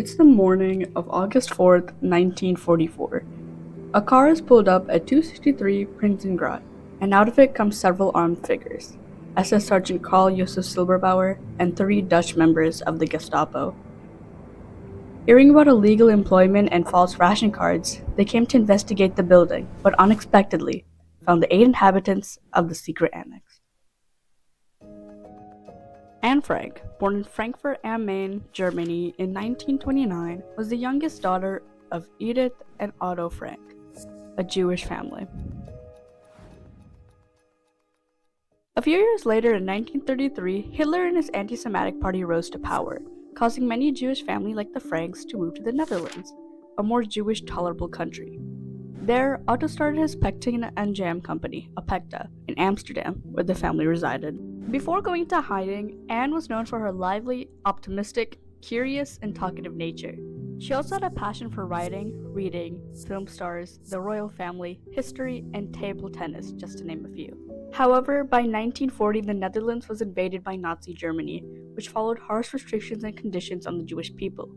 It's the morning of August 4th, 1944. A car is pulled up at 263 Prinsengracht, and out of it come several armed figures, SS Sergeant Karl Josef Silberbauer and 3 Dutch members of the Gestapo. Hearing about illegal employment and false ration cards, they came to investigate the building, but unexpectedly found the 8 inhabitants of the secret annex. Anne Frank, born in Frankfurt am Main, Germany in 1929, was the youngest daughter of Edith and Otto Frank, a Jewish family. A few years later, in 1933, Hitler and his anti-Semitic party rose to power, causing many Jewish families like the Franks to move to the Netherlands, a more Jewish tolerable country. There, Otto started his pectin and jam company, Apecta, in Amsterdam, where the family resided. Before going into hiding, Anne was known for her lively, optimistic, curious, and talkative nature. She also had a passion for writing, reading, film stars, the royal family, history, and table tennis, just to name a few. However, by 1940, the Netherlands was invaded by Nazi Germany, which followed harsh restrictions and conditions on the Jewish people.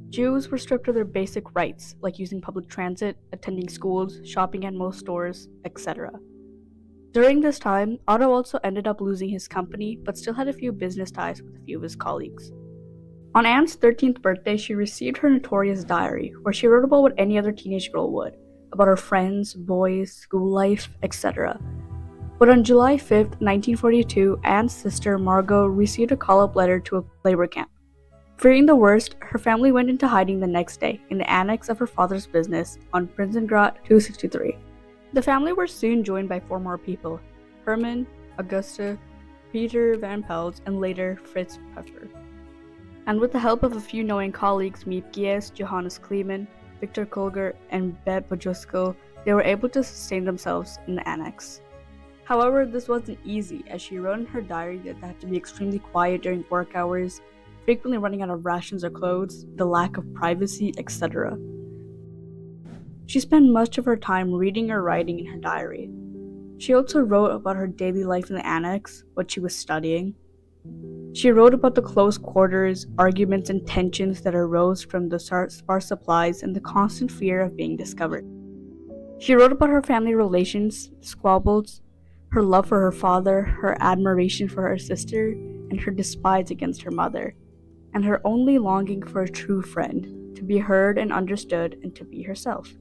Jews were stripped of their basic rights, like using public transit, attending schools, shopping at most stores, etc. During this time, Otto also ended up losing his company, but still had a few business ties with a few of his colleagues. On Anne's 13th birthday, she received her notorious diary, where she wrote about what any other teenage girl would, about her friends, boys, school life, etc. But on July 5th, 1942, Anne's sister, Margot, received a call-up letter to a labor camp. Fearing the worst, her family went into hiding the next day in the annex of her father's business on Prinsengracht 263. The family were soon joined by 4 more people: Herman, Augusta, Peter Van Pelt, and later Fritz Pfeffer. And with the help of a few knowing colleagues, Miep Gies, Johannes Kleeman, Victor Kolger, and Bet Bojuskel, they were able to sustain themselves in the annex. However, this wasn't easy, as she wrote in her diary that they had to be extremely quiet during work hours, frequently running out of rations or clothes, the lack of privacy, etc. She spent much of her time reading or writing in her diary. She also wrote about her daily life in the annex, what she was studying. She wrote about the close quarters, arguments, and tensions that arose from the sparse supplies and the constant fear of being discovered. She wrote about her family relations, squabbles, her love for her father, her admiration for her sister, and her despise against her mother, and her only longing for a true friend, to be heard and understood, and to be herself.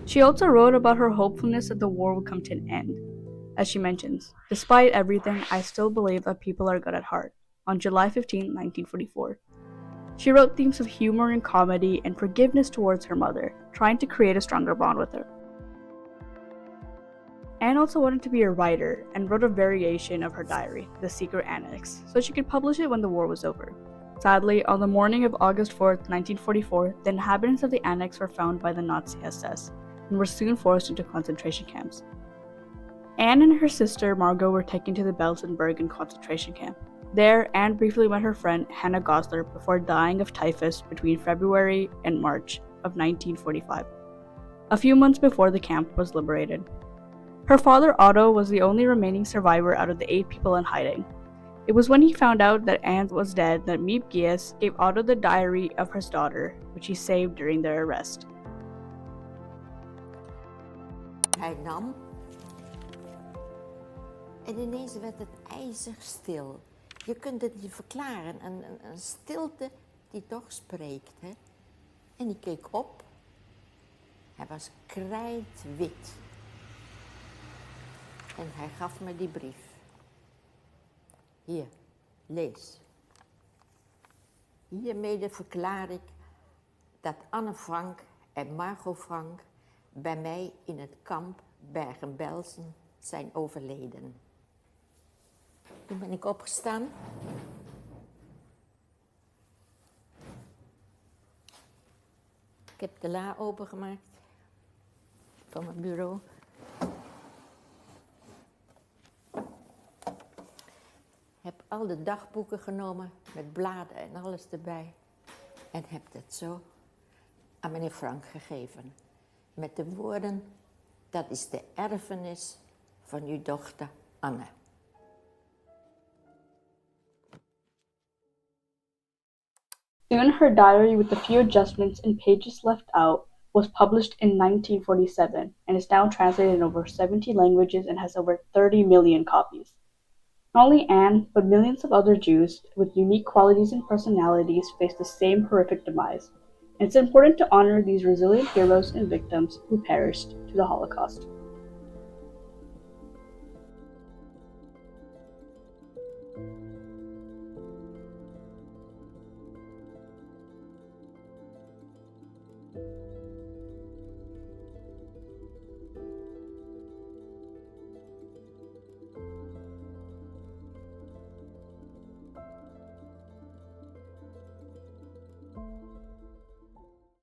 She also wrote about her hopefulness that the war would come to an end. As she mentions, "Despite everything, I still believe that people are good at heart," on July 15, 1944. She wrote themes of humor and comedy and forgiveness towards her mother, trying to create a stronger bond with her. Anne also wanted to be a writer and wrote a variation of her diary, The Secret Annex, so she could publish it when the war was over. Sadly, on the morning of August 4th, 1944, the inhabitants of the annex were found by the Nazi SS and were soon forced into concentration camps. Anne and her sister Margot were taken to the Belsenbergen concentration camp. There, Anne briefly met her friend Hannah Goslar before dying of typhus between February and March of 1945, a few months before the camp was liberated. Her father Otto was the only remaining survivor out of the 8 people in hiding. It was when he found out that Anne was dead that Miep Gies gave Otto the diary of his daughter, which he saved during their arrest. Hij nam en ineens werd het ijzig stil. Je kunt het niet verklaren, een stilte die toch spreekt. Hè? En ik keek op, hij was krijtwit. En hij gaf me die brief. Hier, lees. Hiermede verklaar ik dat Anne Frank en Margot Frank bij mij in het kamp Bergen-Belsen zijn overleden. Toen ben ik opgestaan. Ik heb de la opengemaakt van mijn bureau. Heb al de dagboeken genomen met bladen en alles erbij. En heb dat zo aan meneer Frank gegeven. Met de woorden: dat is de erfenis van uw dochter Anne. Soon her diary, with a few adjustments and pages left out, was published in 1947 and is now translated in over 70 languages and has over 30 million copies. Not only Anne, but millions of other Jews with unique qualities and personalities face the same horrific demise, and it's important to honor these resilient heroes and victims who perished to the Holocaust.